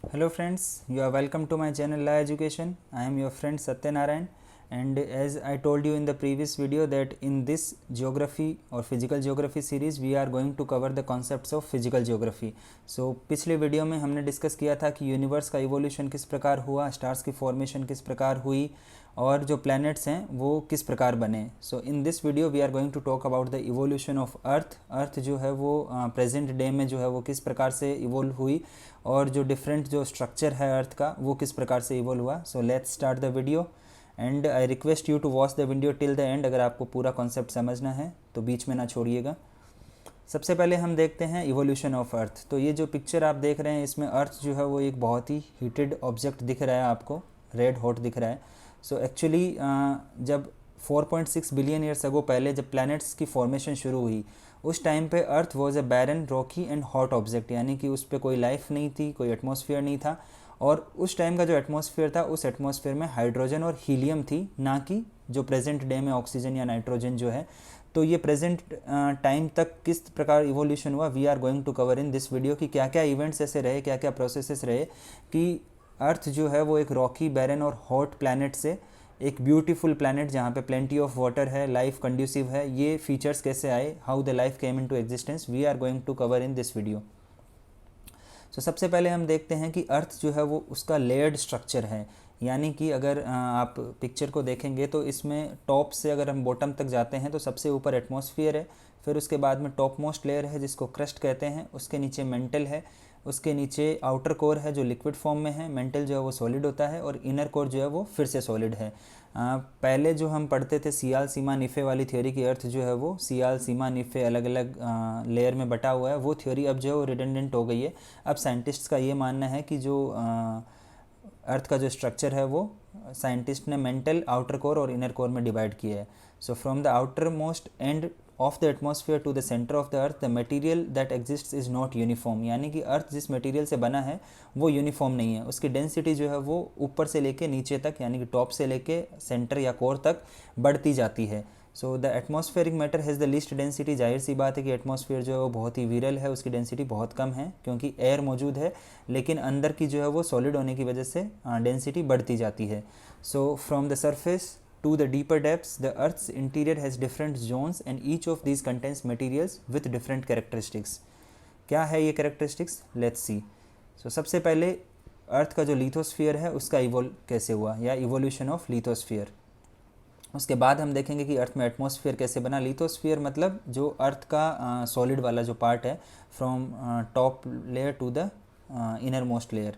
Hello friends, you are welcome to my channel La Education. I am your friend Satya Narayan, and as I told you in the previous video that in this geography or physical geography series we are going to cover the concepts of physical geography. So पिछले video में हमने discuss किया था कि universe का evolution किस प्रकार हुआ, स्टार्स की फॉर्मेशन किस प्रकार हुई और जो प्लैनेट्स हैं वो किस प्रकार बने. So in this video we are going to talk about the evolution of earth जो है वो प्रेजेंट डे में जो है वो किस प्रकार से इवोल्व हुई और जो डिफरेंट जो स्ट्रक्चर है अर्थ का वो किस प्रकार से इवोल्व हुआ. So let's start the video and I request you to watch the video till the end. अगर आपको पूरा कॉन्सेप्ट समझना है तो बीच में ना छोड़िएगा. सबसे पहले हम देखते हैं इवोल्यूशन ऑफ अर्थ. तो ये जो पिक्चर आप देख रहे हैं इसमें अर्थ जो है वो एक बहुत ही हीटेड ऑब्जेक्ट दिख रहा है, आपको रेड हॉट दिख रहा है. सो एक्चुअली जब 4.6 बिलियन ईयर्स अगो पहले जब प्लैनेट्स की फॉर्मेशन शुरू हुई उस टाइम पे earth was a barren rocky and hot object, यानी कि उस पर कोई लाइफ नहीं थी, कोई एटमॉस्फेयर नहीं था. और उस टाइम का जो एटमॉस्फेयर था उस एटमॉस्फेयर में हाइड्रोजन और हीलियम थी, ना कि जो प्रेजेंट डे में ऑक्सीजन या नाइट्रोजन जो है. तो ये प्रेजेंट टाइम तक किस प्रकार इवोल्यूशन हुआ we are going to cover in this video, कि क्या क्या इवेंट्स ऐसे रहे, क्या क्या प्रोसेसेस रहे कि अर्थ जो है वो एक रॉकी बैरन और हॉट प्लैनेट से एक ब्यूटीफुल प्लैनेट जहाँ पे प्लेंटी ऑफ वाटर है, लाइफ कंड्यूसिव है, ये फीचर्स कैसे आए, how the life came into existence, we are going to cover in this video. So सबसे पहले हम देखते हैं कि अर्थ जो है वो उसका लेयर्ड स्ट्रक्चर है. यानी कि अगर आप पिक्चर को देखेंगे तो इसमें टॉप से अगर हम बॉटम तक जाते हैं तो सबसे ऊपर एटमॉस्फेयर है, फिर उसके बाद में टॉप मोस्ट लेयर है जिसको क्रस्ट कहते हैं, उसके नीचे मेंटल है, उसके नीचे आउटर कोर है जो लिक्विड फॉर्म में है, मेंटल जो है वो सॉलिड होता है और इनर कोर जो है वो फिर से सॉलिड है. पहले जो हम पढ़ते थे सियाल सीमा निफ़े वाली थ्योरी की अर्थ जो है वो सियाल सीमा निफ़े अलग अलग लेयर में बटा हुआ है, वो थ्योरी अब जो है वो रिडंडेंट हो गई है. अब साइंटिस्ट्स का ये मानना है कि जो अर्थ का जो स्ट्रक्चर है वो साइंटिस्ट ने मेंटल, आउटर कोर और इनर कोर में डिवाइड किया है. So from the outermost end of the atmosphere to the centre of the earth the material that exists is not uniform. यानी कि अर्थ जिस मटेरियल से बना है वो यूनिफॉर्म नहीं है, उसकी डेंसिटी जो है वो ऊपर से लेके नीचे तक यानी कि टॉप से लेके सेंटर या कोर तक बढ़ती जाती है. So the atmospheric matter has the least density. जाहिर सी बात है कि एटमॉस्फेयर जो है वो बहुत ही विरल है, उसकी डेंसिटी बहुत कम है क्योंकि एयर मौजूद है, लेकिन अंदर की जो है वो सॉलिड होने की वजह से डेंसिटी बढ़ती जाती है. So from the surface to the deeper depths, the Earth's interior has different zones and each of these contains materials with different characteristics. क्या है ये characteristics? Let's see. So सबसे पहले अर्थ का जो लिथोस्फीयर है उसका इवोल्व कैसे हुआ या इवोल्यूशन ऑफ लिथोस्फीयर. उसके बाद हम देखेंगे कि अर्थ में एटमॉस्फेयर कैसे बना. लिथोस्फीयर मतलब जो अर्थ का सॉलिड वाला जो पार्ट है from top layer to the innermost layer.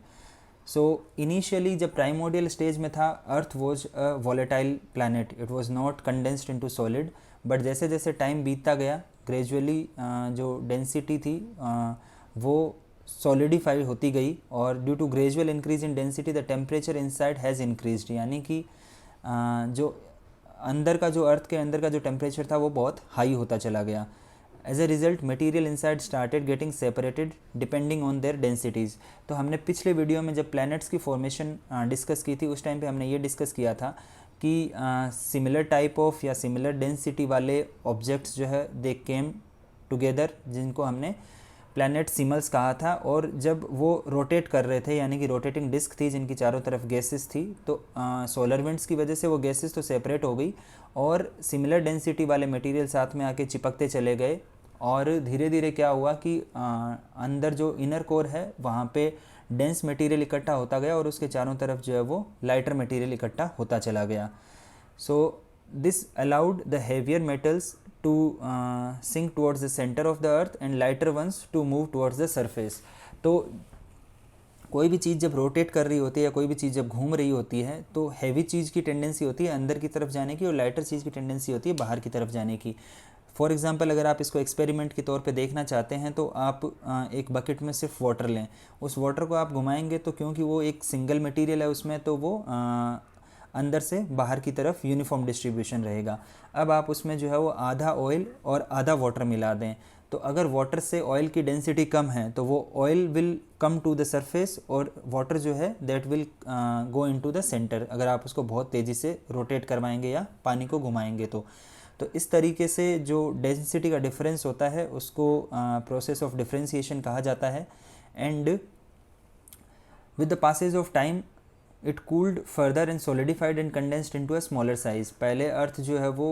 So initially जब प्राइमोडियल स्टेज में था earth was a volatile planet, it was not condensed into solid. But जैसे जैसे टाइम बीतता गया ग्रेजुअली जो डेंसिटी थी वो सॉलिडिफाई होती गई और due to gradual increase in density the temperature inside has increased. यानी कि जो अंदर का जो अर्थ के अंदर का जो टेम्परेचर था वो बहुत हाई होता चला गया. As a result material inside started getting separated depending on their densities. तो हमने पिछले वीडियो में जब प्लैनेट्स की फॉर्मेशन डिस्कस की थी उस टाइम पे हमने ये डिस्कस किया था कि सिमिलर टाइप ऑफ या सिमिलर डेंसिटी वाले ऑब्जेक्ट्स जो है दे केम टुगेदर, जिनको हमने प्लैनेट सिमल्स कहा था. और जब वो रोटेट कर रहे थे यानी कि रोटेटिंग डिस्क थी जिनकी चारों तरफ गैसेस थी, तो सोलर विंड्स की वजह से वो गैसेस तो सेपरेट हो गई और सिमिलर डेंसिटी वाले मटेरियल साथ में आके चिपकते चले गए. और धीरे धीरे क्या हुआ कि अंदर जो इनर कोर है वहाँ पे डेंस मटेरियल इकट्ठा होता गया और उसके चारों तरफ जो है वो लाइटर मटेरियल इकट्ठा होता चला गया. So this allowed the heavier metals to sink towards the center of the earth and lighter ones to move towards the surface. तो कोई भी चीज़ जब रोटेट कर रही होती है या कोई भी चीज़ जब घूम रही होती है तो हैवी चीज़ की टेंडेंसी होती है अंदर की तरफ जाने की और लाइटर चीज़ की टेंडेंसी होती है बाहर की तरफ जाने की. फॉर एग्जांपल अगर आप इसको एक्सपेरिमेंट के तौर पे देखना चाहते हैं तो आप एक बकेट में सिर्फ वाटर लें, उस वाटर को आप घुमाएंगे तो क्योंकि वो एक सिंगल मटेरियल है उसमें तो वो अंदर से बाहर की तरफ यूनिफॉर्म डिस्ट्रीब्यूशन रहेगा. अब आप उसमें जो है वो आधा ऑयल और आधा वाटर मिला दें तो अगर वाटर से ऑयल की डेंसिटी कम है तो वो oil will come to the surface और वाटर जो है that will go into the centre, अगर आप उसको बहुत तेज़ी से रोटेट करवाएंगे या पानी को घुमाएंगे तो इस तरीके से जो डेंसिटी का डिफरेंस होता है उसको प्रोसेस ऑफ डिफरेंशिएशन कहा जाता है. And with the passage of time it cooled further and solidified and condensed into a smaller size. पहले अर्थ जो है वो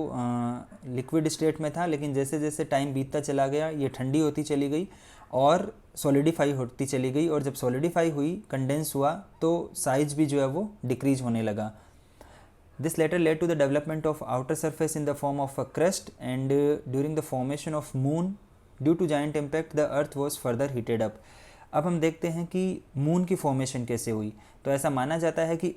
लिक्विड स्टेट में था, लेकिन जैसे जैसे टाइम बीतता चला गया ये ठंडी होती चली गई और सॉलिडिफाई होती चली गई, और जब सॉलिडिफाई हुई, कंडेंस हुआ, तो साइज भी जो है वो डिक्रीज होने लगा। This later led to the development of outer surface in the form of a crust, and during the formation of moon, due to giant impact, the earth was further heated up. अब हम देखते हैं कि moon की formation कैसे हुई। तो ऐसा माना जाता है कि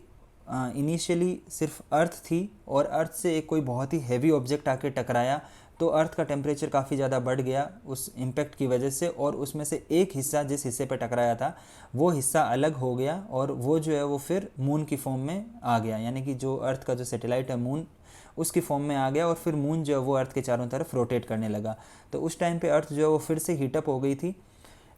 इनिशियली सिर्फ अर्थ थी और अर्थ से एक कोई बहुत ही हैवी ऑब्जेक्ट आके टकराया, तो अर्थ का टेम्परेचर काफ़ी ज़्यादा बढ़ गया उस इम्पैक्ट की वजह से, और उसमें से एक हिस्सा जिस हिस्से पे टकराया था वो हिस्सा अलग हो गया और वो जो है वो फिर मून की फॉर्म में आ गया, यानी कि जो अर्थ का जो सैटेलाइट है मून उसकी फॉर्म में आ गया, और फिर मून जो है वो अर्थ के चारों तरफ रोटेट करने लगा। तो उस टाइम पे अर्थ जो है वो फिर से हीटअप हो गई थी।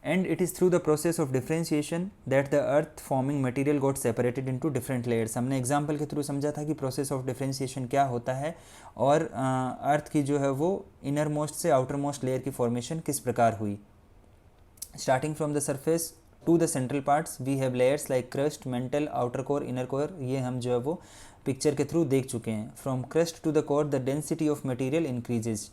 And it is through the process of differentiation that the earth forming material got separated into different layers. हमने एग्जाम्पल के थ्रू समझा था कि प्रोसेस ऑफ डिफरेंशिएशन क्या होता है और अर्थ की जो है वो इनर मोस्ट से आउटर मोस्ट लेयर की फॉर्मेशन किस प्रकार हुई। Starting from the surface to the central parts we have layers like crust, mantle, outer core, inner core. ये हम जो है वो पिक्चर के थ्रू देख चुके हैं। From crust to the core the density of material increases.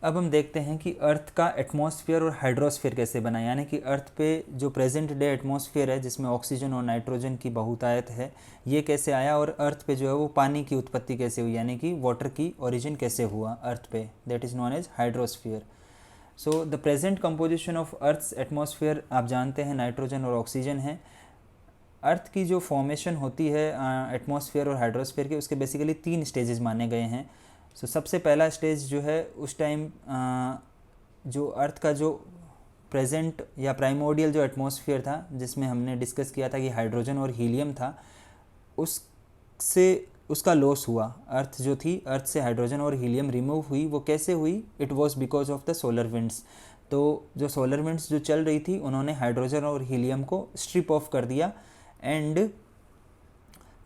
अब हम देखते हैं कि अर्थ का एटमॉस्फेयर और हाइड्रोस्फीयर कैसे बना, यानी कि अर्थ पे जो प्रेजेंट डे एटमॉस्फेयर है जिसमें ऑक्सीजन और नाइट्रोजन की बहुतायत है, ये कैसे आया, और अर्थ पे जो है वो पानी की उत्पत्ति कैसे हुई, यानी कि वाटर की ओरिजिन कैसे हुआ अर्थ पे, that is known as hydrosphere. So the present composition of earth's atmosphere आप जानते हैं नाइट्रोजन और ऑक्सीजन है। अर्थ की जो फॉर्मेशन होती है एटमॉस्फेयर और हाइड्रोस्फीयर के, उसके बेसिकली 3 स्टेजेस माने गए हैं। सो सबसे पहला स्टेज जो है उस टाइम जो अर्थ का जो प्रेजेंट या प्राइमोर्डियल जो एटमॉस्फेयर था जिसमें हमने डिस्कस किया था कि हाइड्रोजन और हीलियम था, उससे उसका लॉस हुआ। अर्थ जो थी, अर्थ से हाइड्रोजन और हीलियम रिमूव हुई। वो कैसे हुई? It was because of the solar winds. तो जो सोलर विंड्स जो चल रही थी उन्होंने हाइड्रोजन और हीलियम को स्ट्रिप ऑफ कर दिया, and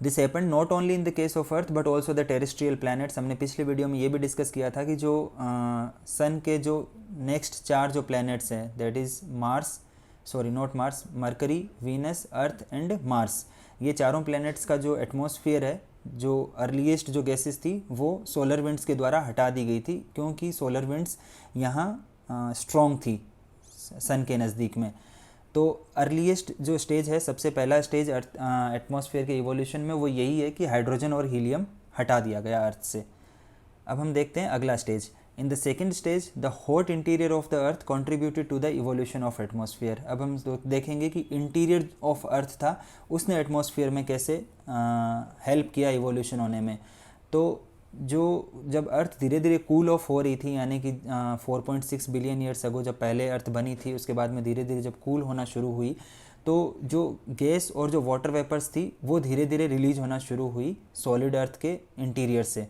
this happened not only in the case of earth but also the terrestrial planets. हमने पिछले वीडियो में ये भी डिस्कस किया था कि जो सन के जो नेक्स्ट 4 जो प्लैनेट्स हैं, that is mercury, Venus, earth and Mars, ये चारों प्लैनेट्स का जो एटमॉस्फेयर है, जो अर्लीस्ट जो गैसेस थी वो सोलर विंड्स के द्वारा हटा दी गई थी, क्योंकि सोलर विंड्स यहाँ स्ट्रॉन्ग थी सन के नज़दीक में। तो अर्लीस्ट जो स्टेज है, सबसे पहला स्टेज एटमॉस्फेयर के इवोल्यूशन में, वो यही है कि हाइड्रोजन और हीलियम हटा दिया गया अर्थ से। अब हम देखते हैं अगला stage. In the second stage the hot interior of the earth contributed to the evolution of atmosphere. अब हम देखेंगे कि इंटीरियर ऑफ अर्थ था, उसने एटमॉस्फेयर में कैसे हेल्प किया इवोल्यूशन होने में। तो जब अर्थ धीरे धीरे कूल ऑफ हो रही थी, यानी कि 4.6 बिलियन ईयर्स अगो जब पहले अर्थ बनी थी, उसके बाद में धीरे धीरे जब कूल होना शुरू हुई, तो जो गैस और जो वाटर वेपर्स थी वो धीरे धीरे रिलीज होना शुरू हुई सॉलिड अर्थ के इंटीरियर से।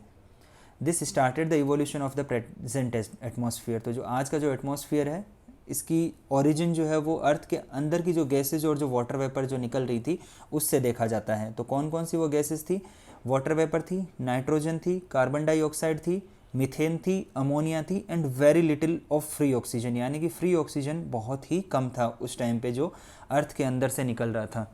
This started the evolution of the present atmosphere. तो जो आज का जो एटमॉस्फेयर है, इसकी ओरिजिन जो है वो अर्थ के अंदर की जो गैसेज और जो वाटर वेपर जो निकल रही थी उससे देखा जाता है। तो कौन कौन सी वो गैसेज थी? वाटर वेपर थी, नाइट्रोजन थी, कार्बन डाइऑक्साइड थी, मीथेन थी, अमोनिया थी, and very little of free oxygen, यानी कि फ्री ऑक्सीजन बहुत ही कम था उस टाइम पे जो अर्थ के अंदर से निकल रहा था।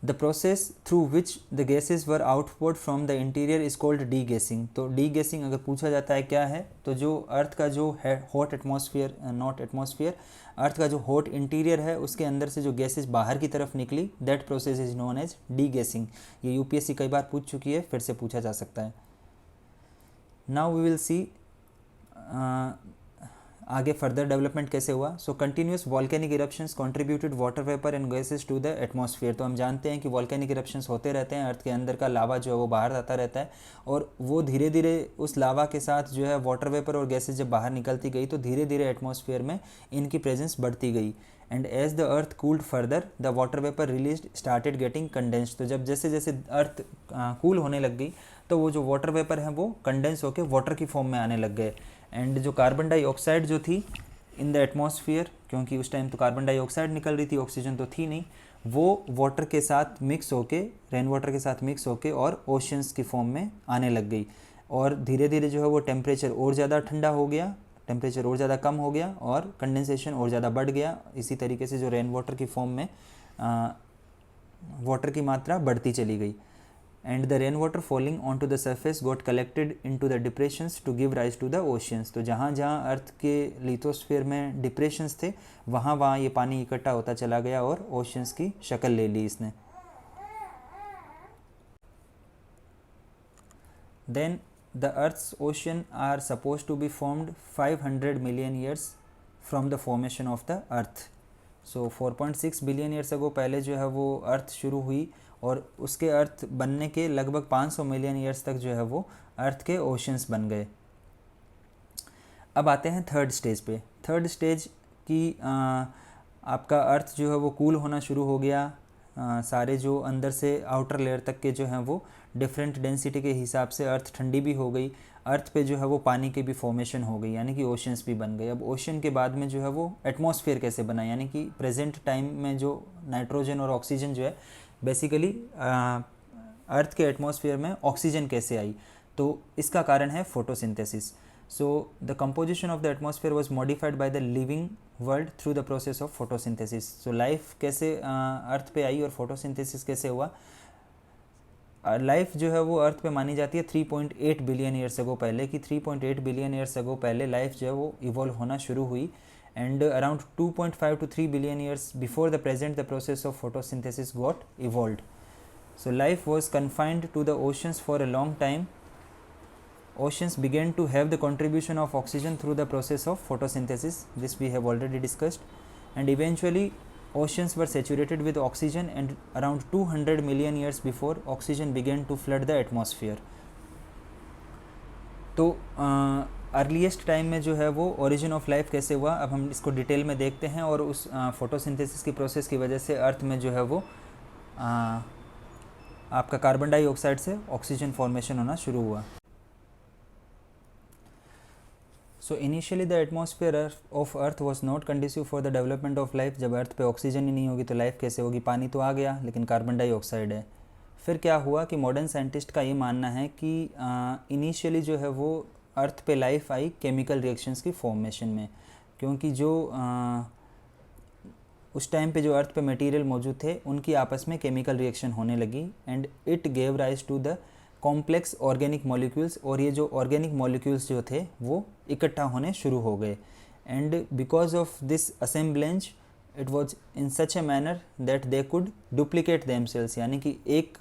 The process through which the gases were output from the interior is called D guessing. तो डी गैसिंग अगर पूछा जाता है क्या है, तो जो अर्थ का जो है हॉट एटमॉस्फेयर, नॉट एटमॉस्फेयर, अर्थ का जो हॉट इंटीरियर है उसके अंदर से जो गैसेज बाहर की तरफ निकली, that process is known as degassing. ये यूपीएससी कई बार पूछ चुकी है, फिर से पूछा जा सकता है। नाउ वी विल सी आगे फर्दर डेवलपमेंट कैसे हुआ। So continuous volcanic eruptions contributed water vapour and gases to the atmosphere. तो हम जानते हैं कि वॉल्केनिक इरप्शंस होते रहते हैं, अर्थ के अंदर का लावा जो है वो बाहर आता रहता है, और वो धीरे धीरे उस लावा के साथ जो है वाटर वेपर और गैसेस जब बाहर निकलती गई तो धीरे धीरे एटमॉस्फेयर में इनकी प्रेजेंस बढ़ती गई। And as the earth cooled further the water vapour release started getting condensed. तो जब जैसे जैसे अर्थ कूल होने लग गई तो वो जो वाटर वेपर हैं वो कंडेंस होकर वाटर की फॉर्म में आने लग गए। एंड जो कार्बन डाइऑक्साइड जो थी इन द एटमॉस्फेयर, क्योंकि उस टाइम तो कार्बन डाइऑक्साइड निकल रही थी, ऑक्सीजन तो थी नहीं, वो वाटर के साथ मिक्स होके, रेन वाटर के साथ मिक्स होके और ओशंस की फॉर्म में आने लग गई। और धीरे धीरे जो है वो टेम्परेचर और ज़्यादा ठंडा हो गया, टेम्परेचर और ज़्यादा कम हो गया और कंडेंसेशन और ज़्यादा बढ़ गया। इसी तरीके से जो रेन वाटर की फॉर्म में वाटर की मात्रा बढ़ती चली गई। And the rain water falling on to the surface got collected in to the depressions to give rise to the oceans. तो जहाँ जहाँ अर्थ के लिथोस्फीयर में डिप्रेशंस थे वहाँ वहाँ ये पानी इकट्ठा होता चला गया और ओशियंस की शक्ल ले ली इसने। Then the earth's ocean are suppose to be formed 500 million years from the formation of the earth. So 4.6 billion years ago पहले जो है वो अर्थ शुरू हुई और उसके अर्थ बनने के लगभग 500 मिलियन ईयर्स तक जो है वो अर्थ के ओशंस बन गए। अब आते हैं थर्ड स्टेज पे। थर्ड स्टेज की आपका अर्थ जो है वो कूल होना शुरू हो गया। सारे जो अंदर से आउटर लेयर तक के जो हैं वो डिफरेंट डेंसिटी के हिसाब से अर्थ ठंडी भी हो गई। अर्थ पे जो है वो पानी की भी फॉर्मेशन हो गई, यानी कि ओशंस भी बन गए। अब ओशन के बाद में जो है वो एटमॉस्फेयर कैसे बना, यानी कि प्रेजेंट टाइम में जो नाइट्रोजन और ऑक्सीजन जो है बेसिकली अर्थ के एटमॉस्फेयर में ऑक्सीजन कैसे आई, तो इसका कारण है photosynthesis. So the composition of the atmosphere was modified by the living world through the process of photosynthesis. So life कैसे अर्थ पे आई और फोटोसिंथेसिस कैसे हुआ। लाइफ जो है वो अर्थ पे मानी जाती है 3.8 बिलियन ईयर्स अगो पहले की। 3.8 बिलियन ईयर्स अगो पहले लाइफ जो है वो इवॉल्व होना शुरू हुई। And around 2.5 to 3 billion years before the present the process of photosynthesis got evolved. So life was confined to the oceans for a long time. Oceans began to have the contribution of oxygen through the process of photosynthesis. This we have already discussed. And eventually oceans were saturated with oxygen, and around 200 million years before oxygen began to flood the atmosphere. तो earliest time में जो है वो origin of life कैसे हुआ, अब हम इसको डिटेल में देखते हैं। और उस फोटोसिंथेसिस की प्रोसेस की वजह से अर्थ में जो है वो आपका कार्बन डाइऑक्साइड से ऑक्सीजन फॉर्मेशन होना शुरू हुआ। So initially the atmosphere of earth was not conducive for the development of life. जब अर्थ पे ऑक्सीजन ही नहीं होगी तो लाइफ कैसे होगी, पानी तो आ गया लेकिन कार्बन डाइऑक्साइड है। फिर क्या हुआ कि मॉडर्न साइंटिस्ट का ये मानना है कि इनिशियली जो है वो अर्थ पे लाइफ आई केमिकल रिएक्शंस की फॉर्मेशन में, क्योंकि जो उस टाइम पे जो अर्थ पे मटेरियल मौजूद थे उनकी आपस में केमिकल रिएक्शन होने लगी। And it gave rise to the complex organic molecules. और ये जो ऑर्गेनिक मॉलिक्यूल्स जो थे वो इकट्ठा होने शुरू हो गए। And because of this assemblage it was in such a manner that they could duplicate themselves, यानी कि एक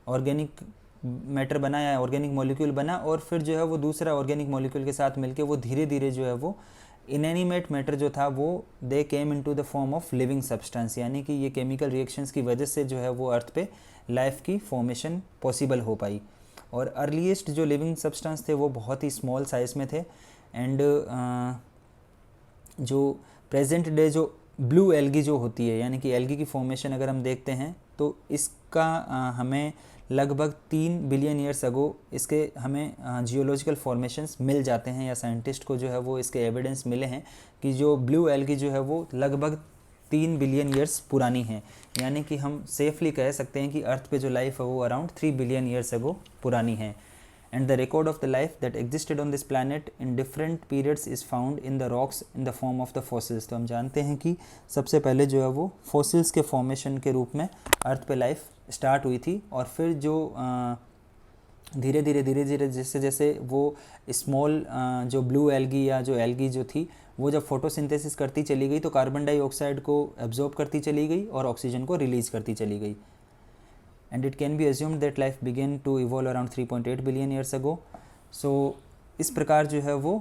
ऑर्गेनिक मैटर बना या ऑर्गेनिक मॉलिक्यूल बना और फिर जो है वो दूसरा ऑर्गेनिक मॉलिक्यूल के साथ मिलके वो धीरे धीरे जो है वो इनएनिमेट मैटर जो था वो they came into the form of living substance, यानी कि ये केमिकल रिएक्शंस की वजह से जो है वो अर्थ पे लाइफ की फॉर्मेशन पॉसिबल हो पाई। और अर्लीस्ट जो लिविंग सब्सटेंस थे वो बहुत ही स्मॉल साइज़ में थे। एंड जो प्रेजेंट डे जो ब्लू एल्गी जो होती है, यानी कि एल्गी की फॉर्मेशन अगर हम देखते हैं तो इसका हमें लगभग 3 बिलियन ईयर्स अगो इसके हमें जियोलॉजिकल फॉर्मेशंस मिल जाते हैं, या साइंटिस्ट को जो है वो इसके एविडेंस मिले हैं कि जो ब्लू एल्गी जो है वो लगभग 3 बिलियन ईयर्स पुरानी है। यानी कि हम सेफली कह सकते हैं कि अर्थ पे जो लाइफ है वो अराउंड 3 बिलियन ईयर्स अगो पुरानी है। And the record of the life that existed on this planet in different periods is found in the rocks in the form of the fossils. तो हम जानते हैं कि सबसे पहले जो है वो फॉसिल्स के फॉर्मेशन के रूप में अर्थ पे लाइफ स्टार्ट हुई थी। और फिर जो धीरे धीरे जैसे जैसे वो स्मॉल जो ब्लू एल्गी या जो एल्गी जो थी वो जब फोटोसिंथेसिस करती चली गई तो कार्बन डाइऑक्साइड को एब्जॉर्ब करती चली गई और ऑक्सीजन को रिलीज करती चली गई। And it can be assumed that life began to evolve around 3.8 billion years ago. So इस प्रकार जो है वो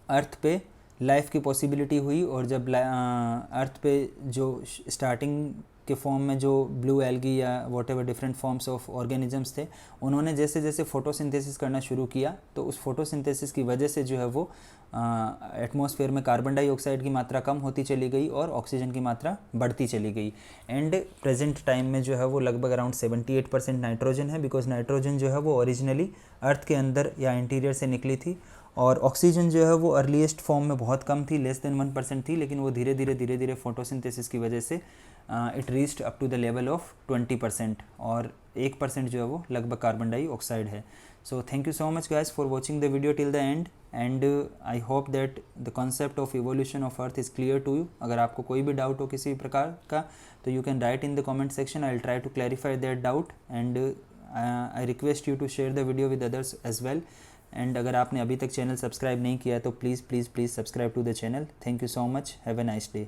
अर्थ पे लाइफ की पॉसिबिलिटी हुई। और जब अर्थ पे जो स्टार्टिंग के फॉर्म में जो ब्लू एल्गी या whatever different forms of organisms थे उन्होंने जैसे जैसे फोटोसिंथेसिस करना शुरू किया तो उस फोटोसिंथेसिस की वजह से जो है वो एटमॉस्फेयर में कार्बन डाइऑक्साइड की मात्रा कम होती चली गई और ऑक्सीजन की मात्रा बढ़ती चली गई। एंड प्रेजेंट टाइम में जो है वो लगभग अराउंड 78% नाइट्रोजन है, बिकॉज नाइट्रोजन जो है वो ओरिजिनली अर्थ के अंदर या इंटीरियर से निकली थी और ऑक्सीजन जो है वो अर्लीस्ट फॉर्म में बहुत कम थी, लेस देन 1% थी, लेकिन वो धीरे धीरे फोटोसिंथेसिस की वजह से it reached up to the level of 20%, और 1% जो है वो लगभग कार्बन डाइऑक्साइड है. So thank you so much guys for watching the video till the end, and I hope that the concept of evolution of earth is clear to you. अगर आपको कोई भी डाउट हो किसी प्रकार का तो you can write in the comment section. I'll try to clarify that doubt, and I request you to share the video with others as well. And अगर आपने अभी तक चैनल सब्सक्राइब नहीं किया है तो please subscribe to the channel. Thank you so much. Have a nice day.